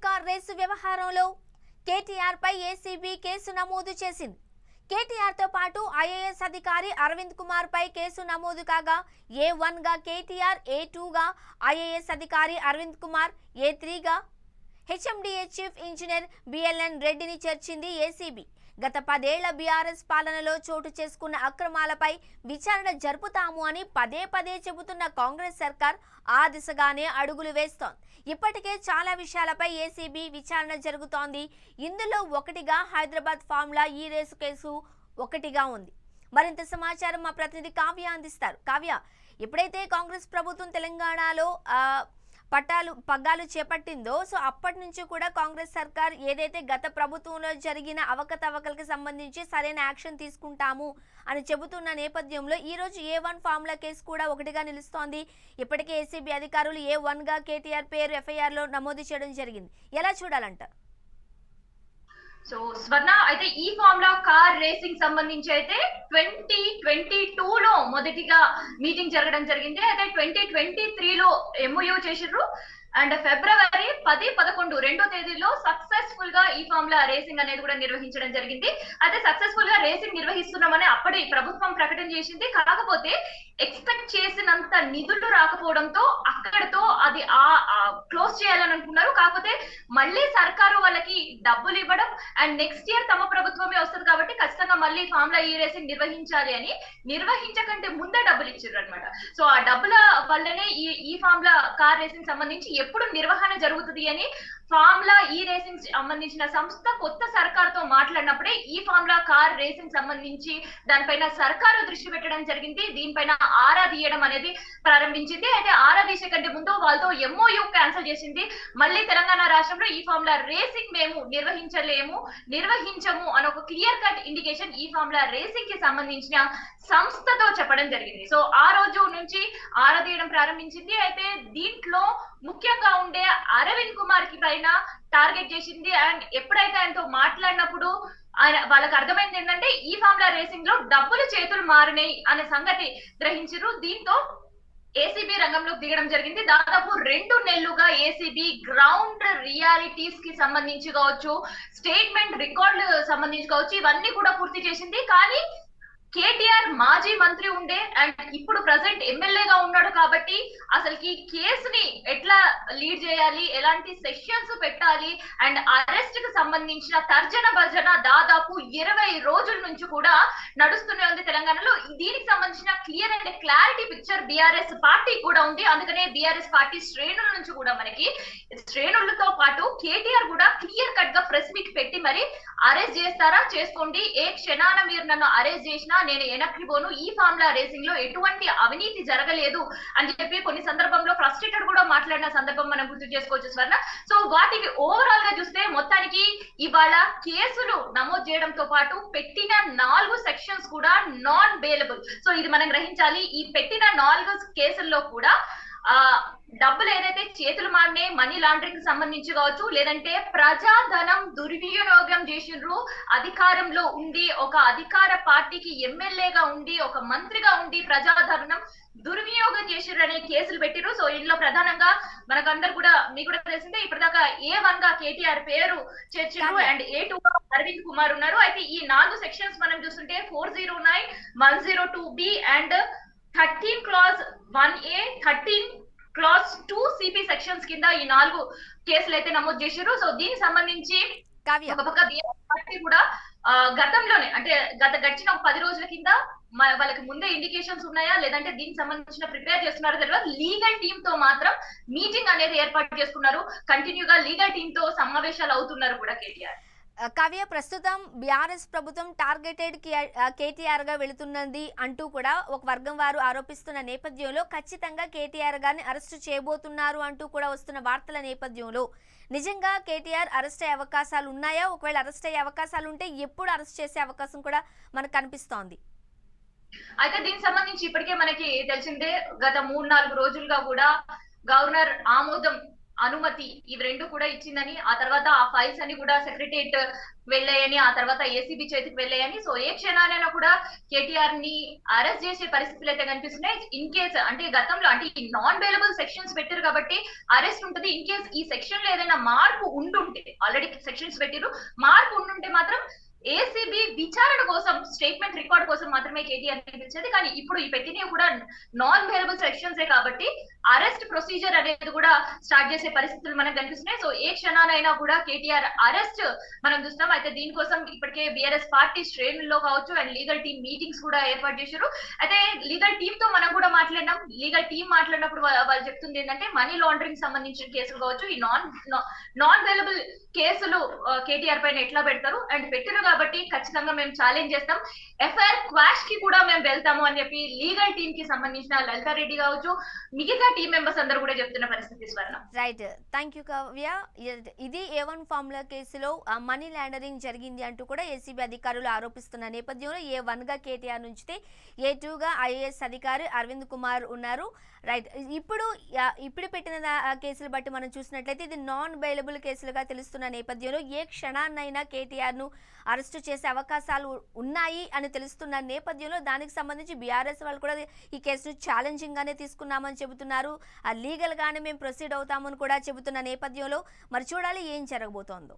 Car race వ్యవహారంలో కేటీఆర్ పై ACB case నమోదు చేసింది. కేటీఆర్ తో పాటు ఐఏఎస్ అధికారి అరవింద్ కుమార్ పై కేసు నమోదు కాగా A1 గా కేటీఆర్, A2 గా ఐఏఎస్ అధికారి అరవింద్ కుమార్, A3 గా హెచ్ఎండిఏ చీఫ్ ఇంజనీర్ బిఎల్ఎన్ రెడ్డిని చేర్చింది ఏసీబీ. గత 10 ఏళ్ల బీఆర్ఎస్ పాలనలో చోటు చేసుకున్న అక్రమాలపై విచారణ జరుపుతాము అని పదే పదే చెబుతున్న కాంగ్రెస్ సర్కార్ ఆ దిశగానే అడుగులు వేస్తోంది. ఇప్పటికే చాలా విషయాలపై ఏసీబీ విచారణ జరుగుతోంది. ఇందులో ఒకటిగా హైదరాబాద్ ఫార్ములా ఈ రేసు కేసు ఒకటిగా ఉంది. మరింత సమాచారం మా ప్రతినిధి కావ్య అందిస్తారు. కావ్య, ఎప్పుడైతే కాంగ్రెస్ ప్రభుత్వం తెలంగాణలో పగ్గాలు చేపట్టిందో సో అప్పటి నుంచి కూడా కాంగ్రెస్ సర్కార్ ఏదైతే గత ప్రభుత్వంలో జరిగిన అవకతవకలకు సంబంధించి సరైన యాక్షన్ తీసుకుంటాము అని చెబుతున్న నేపథ్యంలో ఈ రోజు A1 ఫార్ములా కేసు కూడా ఒకటిగా నిలుస్తోంది. ఇప్పటికే ఏసీబీ అధికారులు A1 గా కేటీఆర్ పేరు FIR లో నమోదు చేయడం జరిగింది. ఎలా చూడాలంటారు? సో స్వర్ణ, అయితే ఈ ఫార్ములా కార్ రేసింగ్ సంబంధించి అయితే 2022లో మొదటిగా మీటింగ్ జరగడం జరిగింది. అయితే 2023లో MOU చేసిర్రు అండ్ ఫిబ్రవరి 10, 11 రెండో తేదీలో సక్సెస్ఫుల్ గా ఈ ఫార్ములా రేసింగ్ అనేది కూడా నిర్వహించడం జరిగింది. అయితే సక్సెస్ఫుల్ గా రేసింగ్ నిర్వహిస్తున్నామని అప్పటి ప్రభుత్వం ప్రకటన చేసింది. కాకపోతే ఎక్స్పెక్ట్ చేసినంత నిధులు రాకపోవడంతో అక్కడతో అది క్లోజ్ చేయాలని అనుకున్నారు. కాకపోతే మళ్ళీ సర్కారు వాళ్ళకి డబ్బులు ఇవ్వడం అండ్ నెక్స్ట్ ఇయర్ తమ ప్రభుత్వమే వస్తుంది కాబట్టి ఖచ్చితంగా మళ్ళీ ఫార్ములా ఈ రేసింగ్ నిర్వహించాలి అని నిర్వహించకంటే ముందే డబ్బులు ఇచ్చారు అనమాట. సో ఆ డబ్బుల వల్లనే ఈ ఫార్ములా కార్ రేసింగ్ సంబంధించి ఎప్పుడు నిర్వహణ జరుగుతుంది అని ఫార్ములా ఈ రేసింగ్ సంబంధించిన సంస్థ కొత్త సర్కార్తో మాట్లాడినప్పుడే ఈ ఫార్ములా కార్ రేసింగ్ సంబంధించి దానిపైన సర్కారు దృష్టి పెట్టడం జరిగింది. దీనిపైన ఆరా తీయడం అనేది ప్రారంభించింది. అయితే ఆరా తీసే కంటే ముందు వాళ్ళతో MOU క్యాన్సిల్ చేసింది. మళ్ళీ తెలంగాణ రాష్ట్రంలో ఈ ఫార్ములా రేసింగ్ మేము నిర్వహించము అని ఒక క్లియర్ కట్ ఇండికేషన్ ఈ ఫార్ములా రేసింగ్ కి సంబంధించిన సంస్థతో చెప్పడం జరిగింది. సో ఆ రోజు నుంచి ఆరా తీయడం ప్రారంభించింది. అయితే దీంట్లో ముఖ్యంగా ఉండే అరవింద్ కుమార్ కి పైన టార్గెట్ చేసింది. అండ్ ఎప్పుడైతే ఆయనతో మాట్లాడినప్పుడు వాళ్ళకి అర్థమైంది ఏంటంటే ఈ ఫార్ములా రేసింగ్ లో డబ్బులు చేతులు మారినాయి అనే సంగతి గ్రహించారు. దీంతో ఏసీబీ రంగంలోకి దిగడం జరిగింది. దాదాపు 2 నెలలుగా ఏసీబీ గ్రౌండ్ రియాలిటీస్ కి సంబంధించి కావచ్చు, స్టేట్మెంట్ రికార్డులు సంబంధించి కావచ్చు, ఇవన్నీ కూడా పూర్తి చేసింది. కానీ కేటీఆర్ మాజీ మంత్రి ఉండే అండ్ ఇప్పుడు ప్రజెంట్ ఎమ్మెల్యేగా ఉన్నాడు కాబట్టి అసలుకి కేసుని ఎట్లా లీడ్ చేయాలి, ఎలాంటి సెషన్స్ పెట్టాలి అండ్ అరెస్ట్ కి సంబంధించిన తర్జన భర్జన దాదాపు 20 రోజుల నుంచి కూడా నడుస్తూనే ఉంది తెలంగాణలో. దీనికి సంబంధించిన clear and clarity picture BRS party కూడా ఉంది. అందుకనే బీఆర్ఎస్ పార్టీ శ్రేణుల నుంచి కూడా మనకి శ్రేణులతో పాటు కేటీఆర్ కూడా క్లియర్ కట్ గా ప్రెస్ మీట్ పెట్టి మరి అరెస్ట్ చేస్తారా చేసుకోండి, ఏ క్షణాన మీరు నన్ను అరెస్ట్ చేసినా నేను వెనక్కి పోను, ఈ ఫార్ములా రేసింగ్ లో ఎటువంటి అవినీతి జరగలేదు అని చెప్పి కొన్ని సందర్భంలో ఫ్రస్ట్రేటెడ్ కూడా మాట్లాడిన సందర్భం మనం గుర్తు చేసుకోవచ్చు స్వర్ణ. సో వాటికి ఓవరాల్ గా చూస్తే మొత్తానికి ఇవాళ కేసులు నమోదు చేయడంతో పాటు పెట్టిన 4 సెక్షన్స్ కూడా నాన్ బెయిలబుల్. సో ఇది మనం గ్రహించాలి. ఈ పెట్టిన 4 కేసుల్లో కూడా డబ్బులు ఏదైతే చేతులు మారినే మనీ లాండరింగ్ సంబంధించి కావచ్చు, లేదంటే ప్రజాధనం దుర్వినియోగం చేసిండ్రు, అధికారంలో ఉండి ఒక అధికార పార్టీకి ఎమ్మెల్యేగా ఉండి ఒక మంత్రిగా ఉండి ప్రజాధనం దుర్వినియోగం చేసిర్రు అనే కేసులు పెట్టిరు. సో ఇందులో ప్రధానంగా మనకందరు కూడా మీకు కూడా తెలిసిందే ఇప్పటిదాకా A1 గా కేటీఆర్ పేరు చేర్చారు అండ్ A2 గా అరవింద్ కుమార్ ఉన్నారు. అయితే ఈ 4 సెక్షన్స్ మనం చూస్తుంటే 409, 102B and 13 clause 1A, 13 clause 2 CP sections కింద ఈ 4 కేసులు అయితే నమోదు చేశారు. సో దీనికి సంబంధించి ఒక పక్క బీఆర్ఎస్ పార్టీ కూడా గతంలోనే అంటే గడిచిన 10 రోజుల కింద వాళ్ళకి ముందే ఇండికేషన్స్ ఉన్నాయా లేదంటే దీనికి సంబంధించిన ప్రిపేర్ చేస్తున్నారో తెలియదు, లీగల్ టీమ్ తో మాత్రం మీటింగ్ అనేది ఏర్పాటు చేసుకున్నారు. కంటిన్యూగా లీగల్ టీమ్ తో సమావేశాలు అవుతున్నారు కూడా కేటీఆర్. కావ్య, ప్రస్తుతం బీఆర్ఎస్ ప్రభుత్వం టార్గెటెడ్ కేటీఆర్ గా వెళుతున్నది అంటూ కూడా ఒక వర్గం వారు ఆరోపిస్తున్న నేపథ్యంలో ఖచ్చితంగా కేటీఆర్ గారిని అరెస్టు చేయబోతున్నారు అంటూ కూడా వస్తున్న వార్తల నేపథ్యంలో నిజంగా కేటీఆర్ అరెస్ట్ అయ్యే అవకాశాలు ఉన్నాయా? ఒకవేళ అరెస్ట్ అయ్యే అవకాశాలు ఉంటే ఎప్పుడు అరెస్ట్ చేసే అవకాశం కూడా మనకు కనిపిస్తోంది? అయితే దీనికి సంబంధించి ఇప్పటికే మనకి తెలిసిందే గత 3-4 రోజులుగా కూడా గవర్నర్ ఆమోదం అనుమతి ఇవి రెండు కూడా ఇచ్చిందని, ఆ తర్వాత ఆ ఫైల్స్ అన్ని కూడా సెక్రటరియట్ వెళ్ళాయని, ఆ తర్వాత ఏసీబీ చేతికి వెళ్ళాయని. సో ఏ క్షణానైనా కూడా కేటీఆర్ ని అరెస్ట్ చేసే పరిస్థితులు అయితే కనిపిస్తున్నాయి. ఇన్ కేస్ అంటే గతంలో అంటే ఈ నాన్ బెయిలబుల్ సెక్షన్స్ పెట్టారు కాబట్టి అరెస్ట్ ఉంటుంది. ఇన్ కేస్ ఈ సెక్షన్ లో ఏదైనా మార్పు ఉండుంటే, ఆల్రెడీ సెక్షన్స్ పెట్టిరు, మార్పు ఉండుంటే మాత్రం ఏసీబీ విచారణ కోసం స్టేట్మెంట్ రికార్డ్ కోసం మాత్రమే కేటీఆర్ ని పిలిచేది. కానీ ఇప్పుడు ఈ పెట్టినవి కూడా నాన్ బెయిలబుల్ సెక్షన్సే కాబట్టి అరెస్ట్ ప్రొసీజర్ అనేది కూడా స్టార్ట్ చేసే పరిస్థితులు మనకు కనిపిస్తున్నాయి. సో ఏ క్షణానైనా కూడా కేటీఆర్ అరెస్ట్ మనం చూస్తాం. అయితే దీనికోసం ఇప్పటికే బీఆర్ఎస్ పార్టీ శ్రేణుల్లో కావచ్చు అండ్ లీగల్ టీమ్ మీటింగ్స్ కూడా ఏర్పాటు చేశారు. అయితే లీగల్ టీమ్ తో మనం కూడా మాట్లాడినాం. లీగల్ టీమ్ మాట్లాడినప్పుడు వాళ్ళు చెప్తుంది ఏంటంటే మనీ లాండరింగ్ సంబంధించిన కేసులు కావచ్చు, ఈ నాన్ బెయిలబుల్ కేసులు కేటీఆర్ పైన ఎట్లా పెడతారు అండ్ పెట్టారు కాబట్టి ఖచ్చితంగా మేము ఛాలెంజ్ చేస్తాం, ఎఫ్ఐఆర్ క్వాష్ కి కూడా మేము వెళ్తాము అని చెప్పి లీగల్ టీమ్ కి సంబంధించిన లలితారెడ్డి కావచ్చు, మిగతా టీం మెంబర్స్ అందరూ కూడా చెప్తున్న పరిస్థితి స్వర్ణ. Right, thank you Kavya. ఇది A1 ఫార్ములా కేసులో మనీ లాండరింగ్ జరిగింది అంటూ కూడా ఏసీబీ అధికారులు ఆరోపిస్తున్న నేపథ్యంలో A1 గా కేటీఆర్ నుంచితే A2 గా ఐఏఎస్ అధికారి అరవింద్ కుమార్ ఉన్నారు. రైట్, ఇప్పుడు పెట్టిన కేసులు బట్టి మనం చూసినట్లయితే ఇది నాన్ బెయిలబుల్ కేసులుగా తెలుస్తున్న నేపథ్యంలో ఏ క్షణాన్నైనా కేటీఆర్ ను అరెస్టు చేసే అవకాశాలు ఉన్నాయి అని తెలుస్తున్న నేపథ్యంలో దానికి సంబంధించి బీఆర్ఎస్ వాళ్ళు కూడా ఈ కేసును ఛాలెంజింగ్ గానే తీసుకున్నామని చెబుతున్నారు. లీగల్ గానే మేము ప్రొసీడ్ అవుతామని కూడా చెబుతున్న నేపథ్యంలో మరి చూడాలి ఏం జరగబోతోందో.